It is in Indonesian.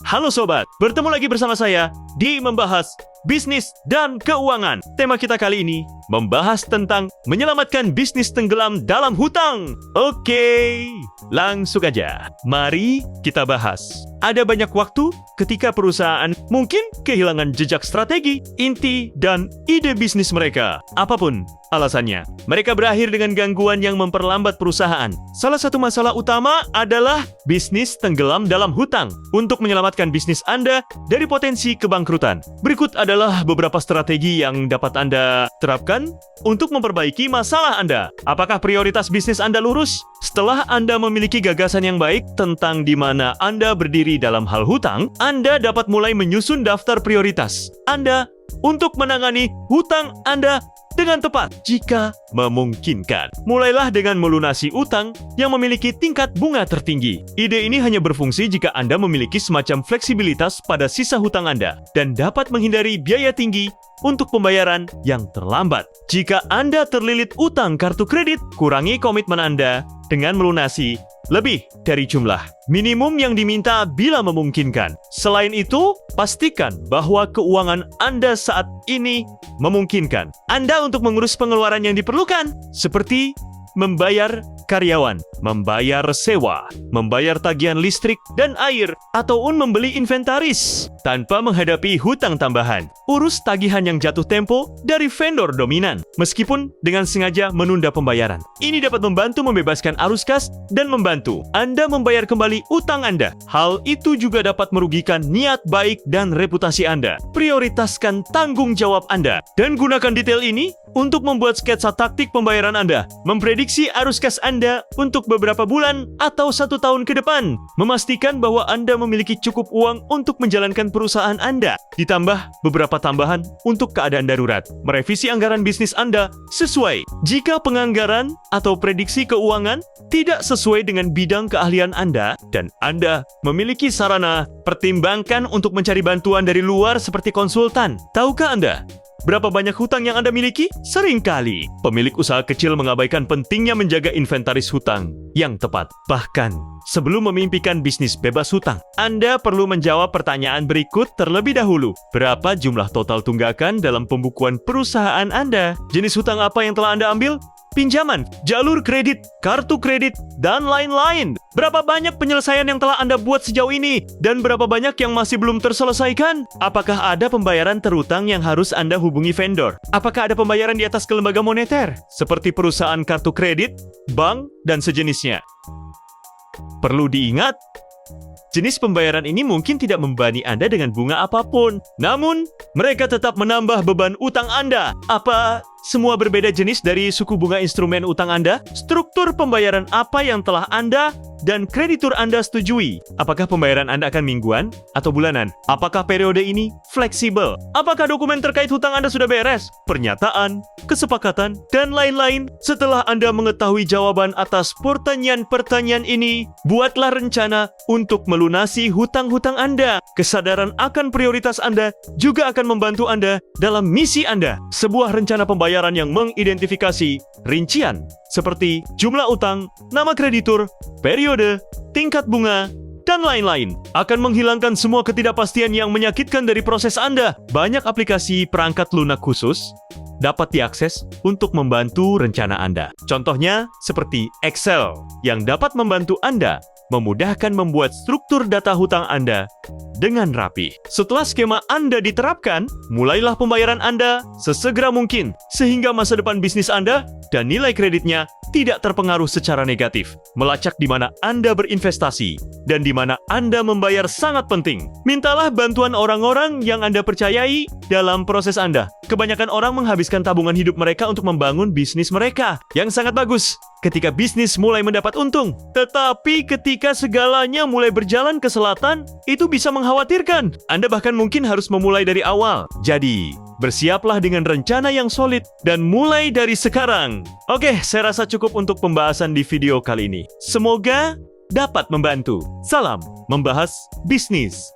Halo sobat, bertemu lagi bersama saya di Membahas Bisnis dan Keuangan. Tema kita kali ini membahas tentang menyelamatkan bisnis tenggelam dalam hutang. Oke, langsung aja. Mari kita bahas. Ada banyak waktu ketika perusahaan mungkin kehilangan jejak strategi, inti, dan ide bisnis mereka. Apapun alasannya, mereka berakhir dengan gangguan yang memperlambat perusahaan. Salah satu masalah utama adalah bisnis tenggelam dalam hutang. Untuk menyelamatkan bisnis Anda dari potensi kebangkrutan, berikut adalah beberapa strategi yang dapat Anda terapkan untuk memperbaiki masalah Anda. Apakah prioritas bisnis Anda lurus? Setelah Anda memiliki gagasan yang baik tentang di mana Anda berdiri dalam hal hutang, Anda dapat mulai menyusun daftar prioritas Anda untuk menangani hutang Anda dengan tepat jika memungkinkan. Mulailah dengan melunasi utang yang memiliki tingkat bunga tertinggi. Ide ini hanya berfungsi jika Anda memiliki semacam fleksibilitas pada sisa hutang Anda dan dapat menghindari biaya tinggi untuk pembayaran yang terlambat. Jika Anda terlilit utang kartu kredit, kurangi komitmen Anda dengan melunasi lebih dari jumlah minimum yang diminta bila memungkinkan. Selain itu, pastikan bahwa keuangan Anda saat ini memungkinkan Anda untuk mengurus pengeluaran yang diperlukan, seperti membayar karyawan, membayar sewa, membayar tagihan listrik dan air, ataupun membeli inventaris tanpa menghadapi hutang tambahan. Urus tagihan yang jatuh tempo dari vendor dominan, meskipun dengan sengaja menunda pembayaran. Ini dapat membantu membebaskan arus kas dan membantu Anda membayar kembali utang Anda. Hal itu juga dapat merugikan niat baik dan reputasi Anda. Prioritaskan tanggung jawab Anda dan gunakan detail ini untuk membuat sketsa taktik pembayaran Anda. Memprediksi arus kas Anda untuk beberapa bulan atau 1 tahun ke depan. Memastikan bahwa Anda memiliki cukup uang untuk menjalankan perusahaan Anda. Ditambah beberapa tambahan untuk keadaan darurat. Merevisi anggaran bisnis Anda sesuai. Jika penganggaran atau prediksi keuangan tidak sesuai dengan bidang keahlian Anda dan Anda memiliki sarana, pertimbangkan untuk mencari bantuan dari luar seperti konsultan. Tahukah Anda berapa banyak hutang yang Anda miliki? Seringkali, pemilik usaha kecil mengabaikan pentingnya menjaga inventaris hutang yang tepat. Bahkan, sebelum memimpikan bisnis bebas hutang, Anda perlu menjawab pertanyaan berikut terlebih dahulu. Berapa jumlah total tunggakan dalam pembukuan perusahaan Anda? Jenis hutang apa yang telah Anda ambil? Pinjaman, jalur kredit, kartu kredit, dan lain-lain. Berapa banyak penyelesaian yang telah Anda buat sejauh ini? Dan berapa banyak yang masih belum terselesaikan? Apakah ada pembayaran terutang yang harus Anda hubungi vendor? Apakah ada pembayaran di atas ke lembaga moneter? Seperti perusahaan kartu kredit, bank, dan sejenisnya. Perlu diingat, jenis pembayaran ini mungkin tidak membebani Anda dengan bunga apapun. Namun, mereka tetap menambah beban utang Anda. Apa semua berbeda jenis dari suku bunga instrumen utang Anda? Struktur pembayaran apa yang telah Anda dan kreditur Anda setujui? Apakah pembayaran Anda akan mingguan atau bulanan? Apakah periode ini fleksibel? Apakah dokumen terkait hutang Anda sudah beres? Pernyataan, kesepakatan, dan lain-lain. Setelah Anda mengetahui jawaban atas pertanyaan-pertanyaan ini, buatlah rencana untuk melunasi hutang-hutang Anda. Kesadaran akan prioritas Anda juga akan membantu Anda dalam misi Anda. Sebuah rencana pembayaran yang mengidentifikasi rincian seperti jumlah utang, nama kreditur, periode, tingkat bunga, dan lain-lain akan menghilangkan semua ketidakpastian yang menyakitkan dari proses Anda. Banyak aplikasi perangkat lunak khusus dapat diakses untuk membantu rencana Anda. Contohnya seperti Excel yang dapat membantu Anda memudahkan membuat struktur data hutang Anda dengan rapi. Setelah skema Anda diterapkan, mulailah pembayaran Anda sesegera mungkin sehingga masa depan bisnis Anda dan nilai kreditnya tidak terpengaruh secara negatif. Melacak di mana Anda berinvestasi dan di mana Anda membayar sangat penting. Mintalah bantuan orang-orang yang Anda percayai dalam proses Anda. Kebanyakan orang menghabiskan tabungan hidup mereka untuk membangun bisnis mereka yang sangat bagus ketika bisnis mulai mendapat untung. Tetapi ketika segalanya mulai berjalan ke selatan, itu bisa mengkhawatirkan. Anda bahkan mungkin harus memulai dari awal. Jadi, bersiaplah dengan rencana yang solid dan mulai dari sekarang. Oke, saya rasa cukup untuk pembahasan di video kali ini. Semoga dapat membantu. Salam membahas bisnis.